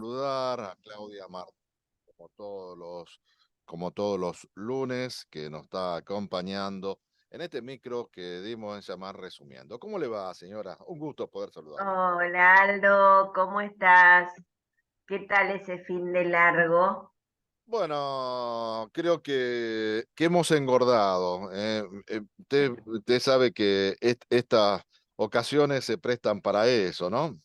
Saludar a Claudia Martín, como todos los lunes, que nos está acompañando en este micro que dimos en llamar Resumiendo. ¿Cómo le va, señora? Un gusto poder saludarla. Hola Aldo, ¿cómo estás? ¿Qué tal ese fin de largo? Bueno, creo que hemos engordado. Usted sabe que estas ocasiones se prestan para eso, ¿no?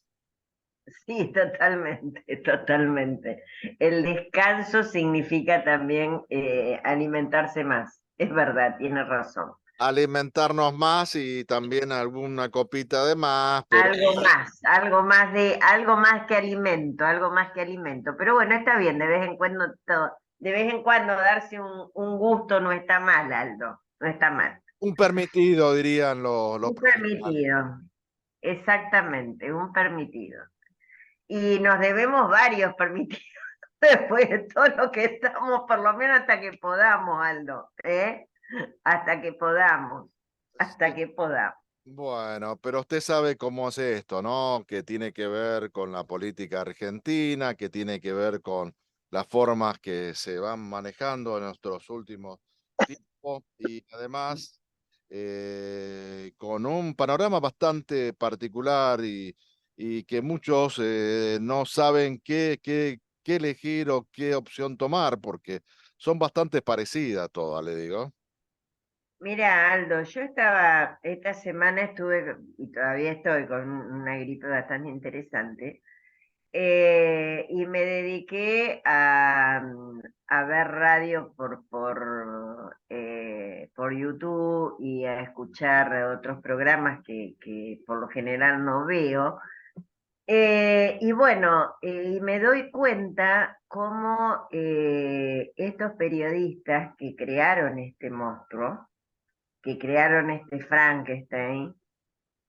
Sí, totalmente, totalmente. El descanso significa también alimentarse más. Es verdad, tienes razón. Alimentarnos más y también alguna copita de más, pero Algo más que alimento, algo más que alimento. Pero bueno, está bien, de vez en cuando, de vez en cuando darse un gusto no está mal, Aldo, no está mal. un permitido, dirían los Un profesionales. permitido, exactamente, un permitido. Y nos debemos varios permitidos después de todo lo que estamos, por lo menos hasta que podamos, Aldo, ¿eh? Hasta que podamos, hasta Sí, que podamos. bueno, pero usted sabe cómo es esto, ¿no? Que tiene que ver con la política argentina, que tiene que ver con las formas que se van manejando en nuestros últimos tiempos y además con un panorama bastante particular y que muchos no saben qué elegir o qué opción tomar, porque son bastante parecidas todas, le digo. Mira, Aldo, esta semana estuve, y todavía estoy con una gripe bastante interesante, y me dediqué a ver radio por YouTube y a escuchar otros programas que por lo general no veo. Y bueno, y me doy cuenta cómo estos periodistas que crearon este monstruo, que crearon este Frankenstein,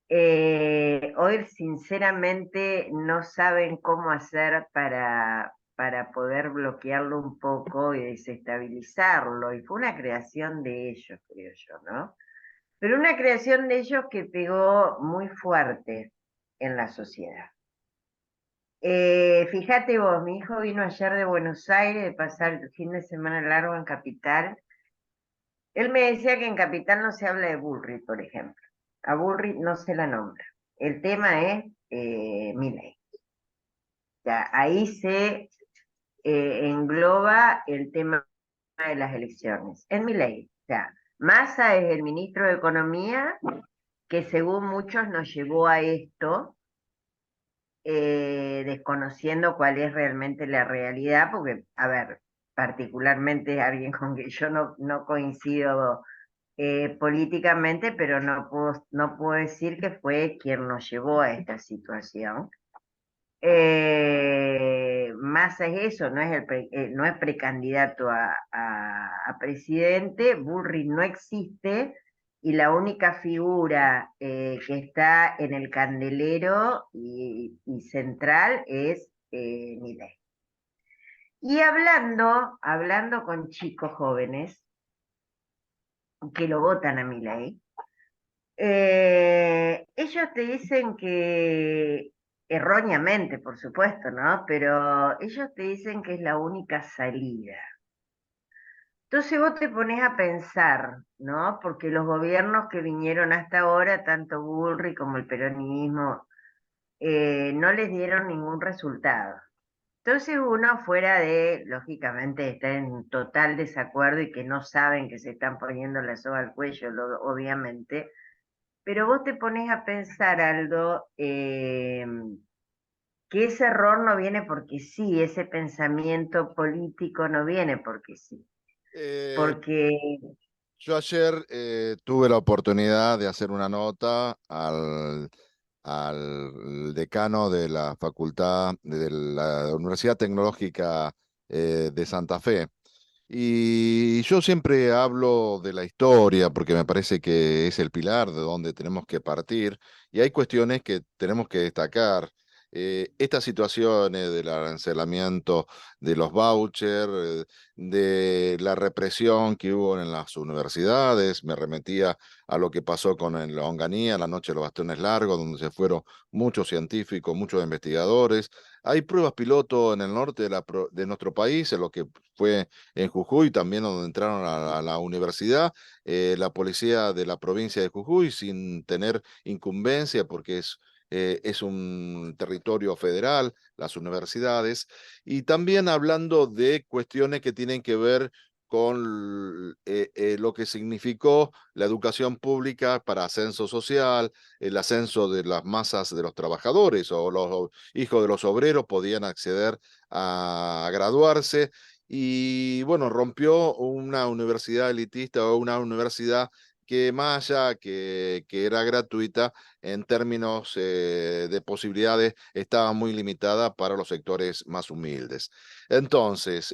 hoy sinceramente no saben cómo hacer para poder bloquearlo un poco y desestabilizarlo. Y fue una creación de ellos, creo yo, ¿no? Pero una creación de ellos que pegó muy fuerte en la sociedad. Fíjate vos, mi hijo vino ayer de Buenos Aires de pasar el fin de semana largo en Capital. Él me decía que en Capital no se habla de Bullrich, por ejemplo. A Bullrich no se la nombra. El tema es Milei. Ya, ahí se engloba el tema de las elecciones. En Milei. O sea, Massa es el ministro de Economía que según muchos nos llevó a esto, desconociendo cuál es realmente la realidad, porque, a ver, particularmente alguien con que yo no coincido políticamente, pero no puedo decir que fue quien nos llevó a esta situación. Más es eso, no es precandidato a presidente, Bullrich no existe y la única figura que está en el candelero y central es Milei. Y hablando con chicos jóvenes que lo votan a Milei, ellos te dicen que, erróneamente, por supuesto, ¿no? Pero ellos te dicen que es la única salida. Entonces vos te pones a pensar, ¿no? Porque los gobiernos que vinieron hasta ahora, tanto Bullrich como el peronismo, no les dieron ningún resultado. Entonces uno fuera de, lógicamente, está en total desacuerdo y que no saben que se están poniendo la soga al cuello, obviamente, pero vos te pones a pensar algo, que ese error no viene porque sí, ese pensamiento político no viene porque sí, Eh, porque, yo ayer tuve la oportunidad de hacer una nota al decano de la Facultad de la Universidad Tecnológica de Santa Fe. Y yo siempre hablo de la historia porque me parece que es el pilar de donde tenemos que partir y hay cuestiones que tenemos que destacar. estas situaciones del arancelamiento de los vouchers, de la represión que hubo en las universidades, me remetía a lo que pasó con la Onganía, la noche de los bastones largos, donde se fueron muchos científicos, muchos investigadores. Hay pruebas piloto en el norte de nuestro país, en lo que fue en Jujuy, también donde entraron a la universidad, la policía de la provincia de Jujuy, sin tener incumbencia, porque es un territorio federal, las universidades, y también hablando de cuestiones que tienen que ver con lo que significó la educación pública para ascenso social, el ascenso de las masas de los trabajadores o los hijos de los obreros podían acceder a graduarse y bueno, rompió una universidad elitista o una universidad que más allá que era gratuita, en términos de posibilidades, estaba muy limitada para los sectores más humildes. Entonces,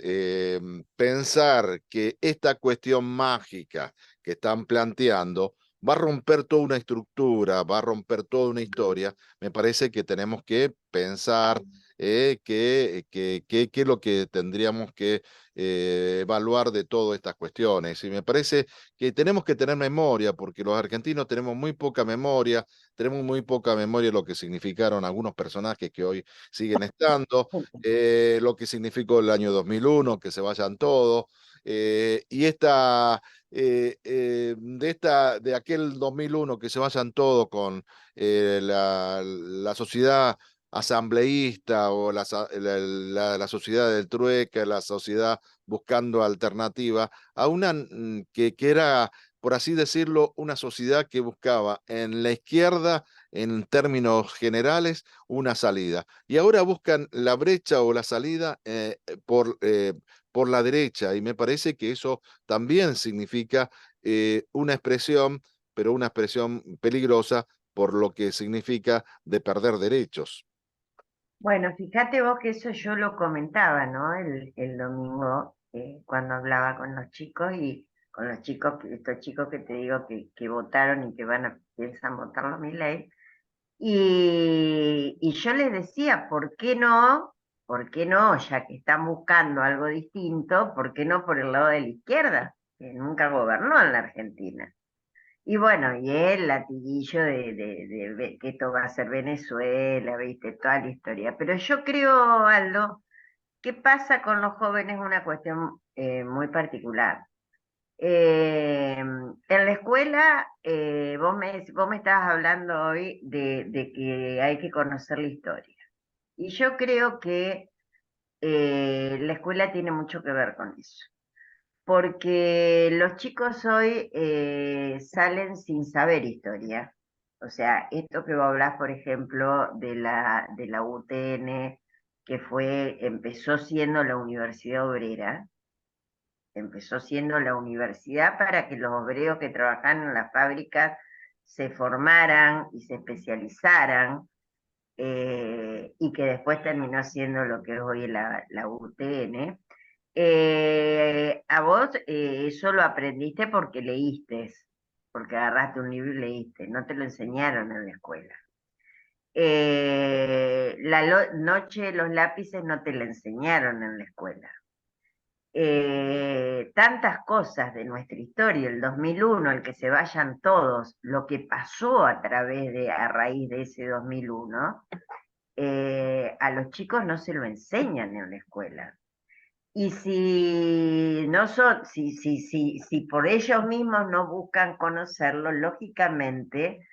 pensar que esta cuestión mágica que están planteando va a romper toda una estructura, va a romper toda una historia, me parece que tenemos que pensar qué es lo que tendríamos que evaluar de todas estas cuestiones. Y me parece que tenemos que tener memoria, porque los argentinos tenemos muy poca memoria de lo que significaron algunos personajes que hoy siguen estando, lo que significó el año 2001, que se vayan todos, y de aquel 2001 que se vayan todos con la sociedad asambleísta o la sociedad del trueque, la sociedad buscando alternativa, a una que era, por así decirlo, una sociedad que buscaba en la izquierda, en términos generales, una salida. Y ahora buscan la brecha o la salida por la derecha, y me parece que eso también significa una expresión, pero una expresión peligrosa por lo que significa de perder derechos. Bueno, fíjate vos que eso yo lo comentaba, ¿no? El domingo, cuando hablaba con los chicos y con los chicos, estos chicos que te digo que votaron y que piensan votarlo a mi ley. Y yo les decía, ¿por qué no? ¿Por qué no? Ya que están buscando algo distinto, ¿por qué no por el lado de la izquierda? Que nunca gobernó en la Argentina. Y bueno, y el latiguillo que esto va a ser Venezuela, viste, toda la historia. Pero yo creo, Aldo, ¿qué pasa con los jóvenes? Una cuestión muy particular. En la escuela, vos me estabas hablando hoy de que hay que conocer la historia. Y yo creo que la escuela tiene mucho que ver con eso. Porque los chicos hoy salen sin saber historia. O sea, esto que vos hablás, por ejemplo, de la UTN, empezó siendo la Universidad Obrera, empezó siendo la universidad para que los obreros que trabajaban en las fábricas se formaran y se especializaran, y que después terminó siendo lo que es hoy la UTN. A vos eso lo aprendiste porque leíste, porque agarraste un libro y leíste, no te lo enseñaron en la escuela. Noche de los lápices no te la enseñaron en la escuela. Tantas cosas de nuestra historia, el 2001, el que se vayan todos, lo que pasó a raíz de ese 2001, a los chicos no se lo enseñan en la escuela. Y si no son, si por ellos mismos no buscan conocerlo, lógicamente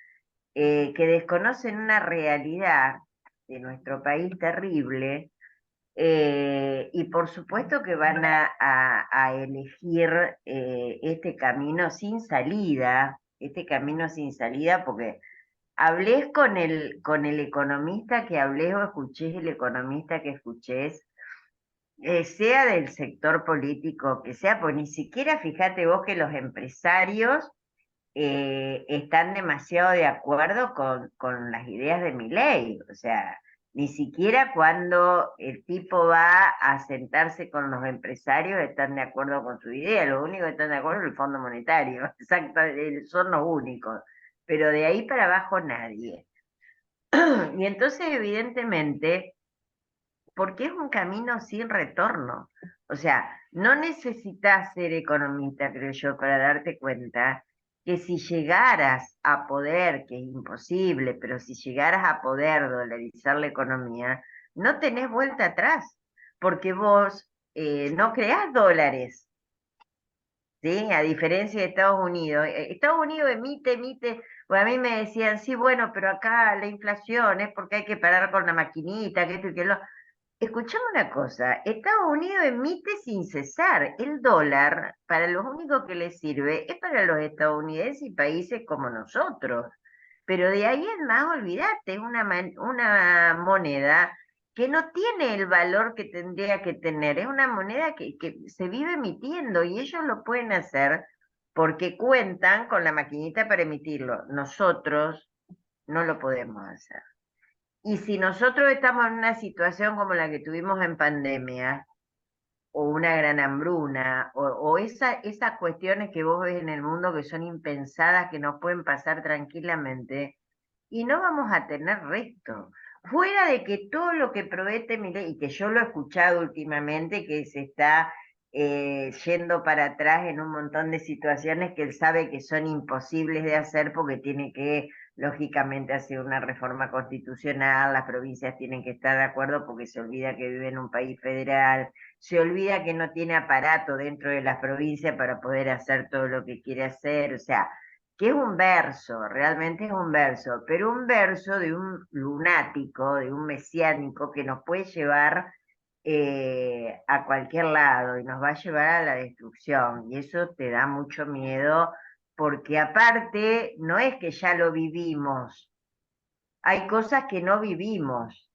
que desconocen una realidad de nuestro país terrible, y por supuesto que van a elegir este camino sin salida, porque hables con el economista que hables o escuches el economista que escuches, sea del sector político que sea, pues ni siquiera fíjate vos que los empresarios están demasiado de acuerdo con las ideas de Milei. O sea, ni siquiera cuando el tipo va a sentarse con los empresarios están de acuerdo con su idea, lo único que están de acuerdo es el Fondo Monetario, exacto, son los únicos, pero de ahí para abajo nadie. Y entonces, evidentemente, porque es un camino sin retorno. O sea, no necesitas ser economista, creo yo, para darte cuenta que si llegaras a poder, que es imposible, pero si llegaras a poder dolarizar la economía, no tenés vuelta atrás, porque vos no creás dólares, ¿sí? A diferencia de Estados Unidos. Estados Unidos emite, pues a mí me decían, sí, bueno, pero acá la inflación es porque hay que parar con la maquinita, que esto y que lo... Escuchame una cosa, Estados Unidos emite sin cesar. El dólar, para lo único que le sirve, es para los estadounidenses y países como nosotros. Pero de ahí en más, olvídate, es una moneda que no tiene el valor que tendría que tener. Es una moneda que se vive emitiendo y ellos lo pueden hacer porque cuentan con la maquinita para emitirlo. Nosotros no lo podemos hacer. Y si nosotros estamos en una situación como la que tuvimos en pandemia, o una gran hambruna, o esas cuestiones que vos ves en el mundo que son impensadas, que nos pueden pasar tranquilamente, y no vamos a tener resto. Fuera de que todo lo que promete Milei, y que yo lo he escuchado últimamente, que se está yendo para atrás en un montón de situaciones que él sabe que son imposibles de hacer porque tiene que, lógicamente, hacer una reforma constitucional, las provincias tienen que estar de acuerdo porque se olvida que vive en un país federal, se olvida que no tiene aparato dentro de las provincias para poder hacer todo lo que quiere hacer, o sea, que es un verso, realmente es un verso, pero un verso de un lunático, de un mesiánico que nos puede llevar a cualquier lado y nos va a llevar a la destrucción. Y eso te da mucho miedo, porque aparte no es que ya lo vivimos, hay cosas que no vivimos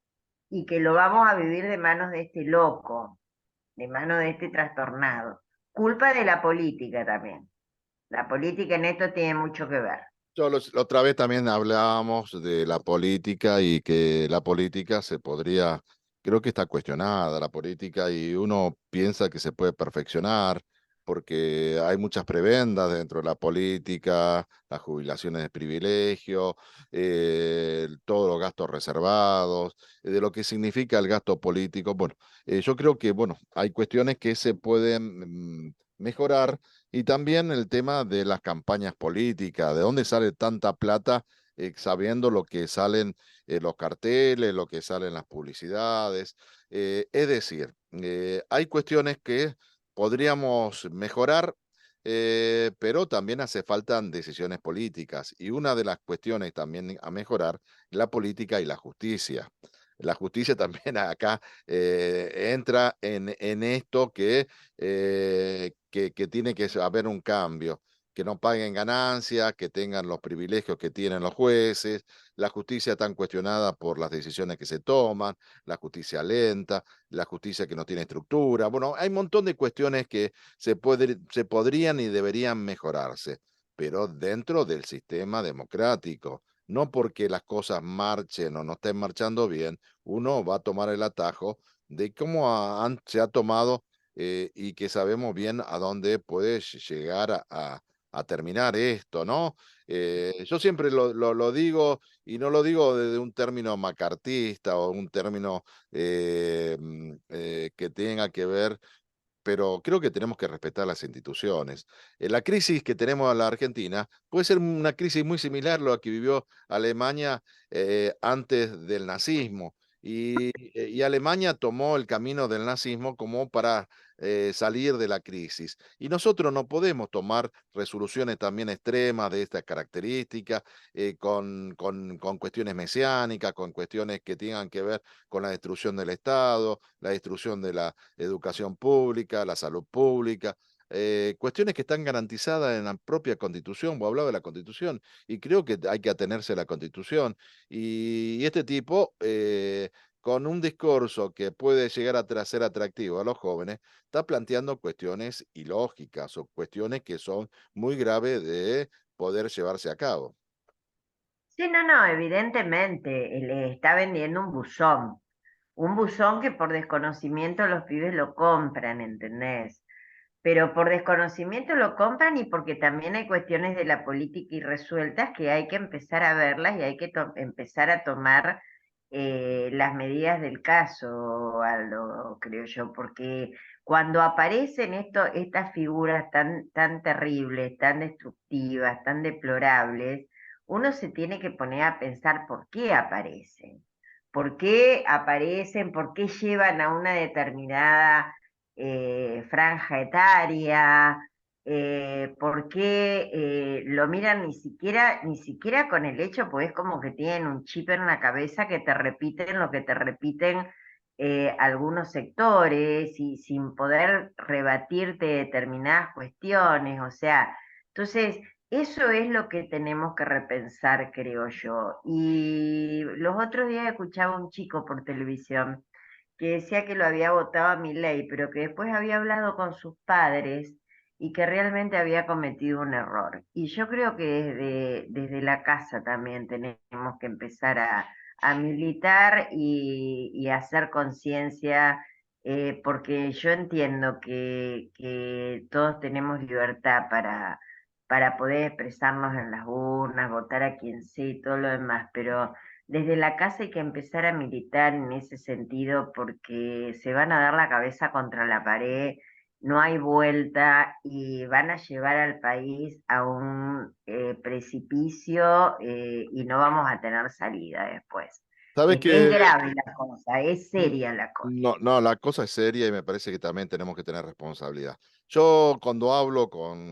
y que lo vamos a vivir de manos de este loco, de manos de este trastornado. Culpa de la política también. La política en esto tiene mucho que ver. La otra vez también hablábamos de la política y que la política se podría, creo que está cuestionada la política y uno piensa que se puede perfeccionar porque hay muchas prebendas dentro de la política, las jubilaciones de privilegio, todos los gastos reservados, de lo que significa el gasto político. Bueno, yo creo que, bueno, hay cuestiones que se pueden mejorar y también el tema de las campañas políticas, de dónde sale tanta plata, sabiendo lo que salen los carteles, lo que salen las publicidades. Es decir, hay cuestiones que podríamos mejorar, pero también hace falta decisiones políticas. Y una de las cuestiones también a mejorar es la política y la justicia. La justicia también acá entra en esto que tiene que haber un cambio, que no paguen ganancias, que tengan los privilegios que tienen los jueces, la justicia tan cuestionada por las decisiones que se toman, la justicia lenta, la justicia que no tiene estructura. Bueno, hay un montón de cuestiones que se podrían y deberían mejorarse, pero dentro del sistema democrático. No porque las cosas marchen o no estén marchando bien, uno va a tomar el atajo de cómo se ha tomado y que sabemos bien a dónde puede llegar a terminar esto, ¿no? Yo siempre lo digo y no lo digo desde un término macartista o un término que tenga que ver, pero creo que tenemos que respetar las instituciones. La crisis que tenemos en la Argentina puede ser una crisis muy similar a lo que vivió Alemania antes del nazismo. Y Alemania tomó el camino del nazismo como para salir de la crisis. Y nosotros no podemos tomar resoluciones también extremas de estas características, con cuestiones mesiánicas, con cuestiones que tengan que ver con la destrucción del Estado, la destrucción de la educación pública, la salud pública, cuestiones que están garantizadas en la propia Constitución. Vos hablabas de la Constitución y creo que hay que atenerse a la Constitución. Y este tipo, con un discurso que puede llegar a ser atractivo a los jóvenes, está planteando cuestiones ilógicas o cuestiones que son muy graves de poder llevarse a cabo. Sí, no, no, evidentemente, le está vendiendo un buzón que por desconocimiento los pibes lo compran, ¿entendés? pero por desconocimiento lo compran y porque también hay cuestiones de la política irresueltas que hay que empezar a verlas y hay que empezar a tomar las medidas del caso, Aldo, creo yo, porque cuando aparecen estas figuras tan terribles, tan destructivas, tan deplorables, uno se tiene que poner a pensar por qué aparecen. ¿Por qué aparecen? ¿Por qué llevan a una determinada franja etaria? ¿Por qué lo miran ni siquiera con el hecho, pues es como que tienen un chip en la cabeza que te repiten lo que te repiten algunos sectores y sin poder rebatirte determinadas cuestiones? O sea, entonces eso es lo que tenemos que repensar, creo yo. Y los otros días escuchaba un chico por televisión que decía que lo había votado a Milei, pero que después había hablado con sus padres y que realmente había cometido un error. Y yo creo que desde la casa también tenemos que empezar a militar y hacer conciencia, porque yo entiendo que todos tenemos libertad para poder expresarnos en las urnas, votar a quien sea y todo lo demás, pero desde la casa hay que empezar a militar en ese sentido porque se van a dar la cabeza contra la pared, no hay vuelta y van a llevar al país a un precipicio y no vamos a tener salida después. ¿Sabes Es qué? grave la cosa, es seria la cosa. No, no, la cosa es seria y me parece que también tenemos que tener responsabilidad. Yo cuando hablo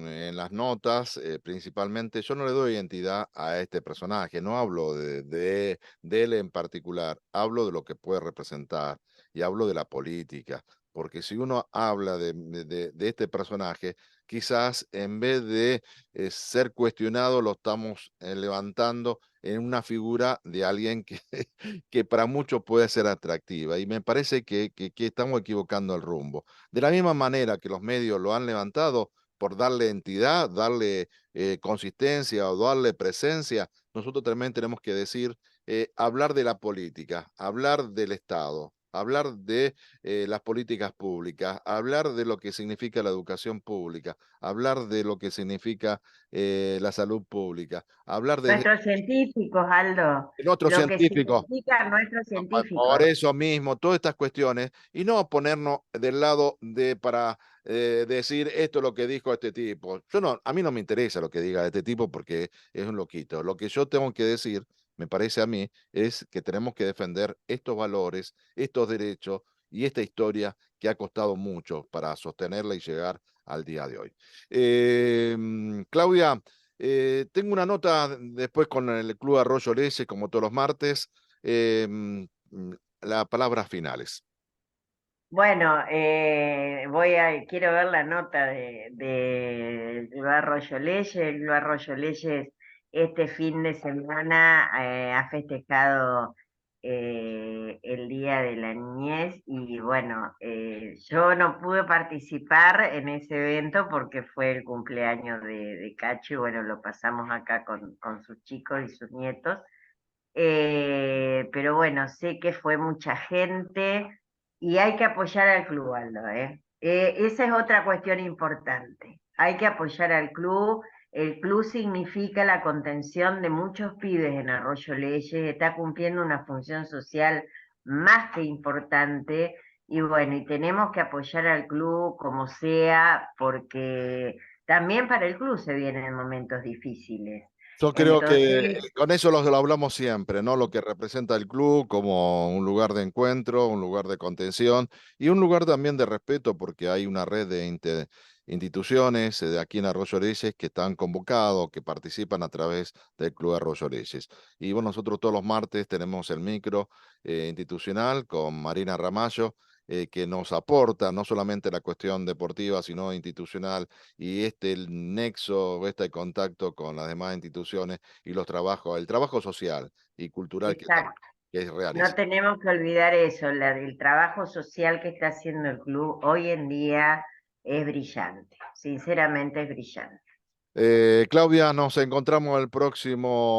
en las notas, principalmente, yo no le doy identidad a este personaje, no hablo de él en particular, hablo de lo que puede representar y hablo de la política, porque si uno habla de este personaje, quizás en vez de ser cuestionado, lo estamos levantando en una figura de alguien que que para muchos puede ser atractiva y me parece que estamos equivocando el rumbo. De la misma manera que los medios lo han levantado por darle entidad, darle consistencia o darle presencia, nosotros también tenemos que decir, hablar de la política, hablar del Estado, hablar de las políticas públicas, hablar de lo que significa la educación pública, hablar de lo que significa la salud pública, hablar de Nuestros científicos, Aldo, otros lo que científicos. significan nuestros Por científicos. eso mismo, todas estas cuestiones, y no ponernos del lado de para decir esto es lo que dijo este tipo. Yo no, a mí no me interesa lo que diga este tipo porque es un loquito. Lo que yo tengo que decir, me parece a mí, es que tenemos que defender estos valores, estos derechos y esta historia que ha costado mucho para sostenerla y llegar al día de hoy. Claudia, tengo una nota después con el Club Arroyo Leyes, como todos los martes. Las palabras finales. Bueno, quiero ver la nota de Glo Arroyo Leyes. Glo Arroyo Leyes este fin de semana ha festejado el Día de la Niñez y bueno, yo no pude participar en ese evento porque fue el cumpleaños de Cacho y bueno, lo pasamos acá con sus chicos y sus nietos. Pero bueno, sé que fue mucha gente y hay que apoyar al club, Aldo, ¿eh? Esa es otra cuestión importante. Hay que apoyar al club. El club significa la contención de muchos pibes en Arroyo Leyes, está cumpliendo una función social más que importante y bueno, y tenemos que apoyar al club como sea, porque también para el club se vienen momentos difíciles. Yo creo que Entonces, con eso lo hablamos siempre, ¿no? Lo que representa el club como un lugar de encuentro, un lugar de contención y un lugar también de respeto, porque hay una red de instituciones de aquí en Arroyo Leyes que están convocados, que participan a través del Club Arroyo Leyes. Y bueno, nosotros todos los martes tenemos el micro institucional con Marina Ramallo, que nos aporta no solamente la cuestión deportiva, sino institucional y el nexo, este contacto con las demás instituciones y los trabajos, el trabajo social y cultural exacto. que No realiza. tenemos que olvidar eso, el trabajo social que está haciendo el club hoy en día es brillante, sinceramente es brillante. Claudia, nos encontramos el próximo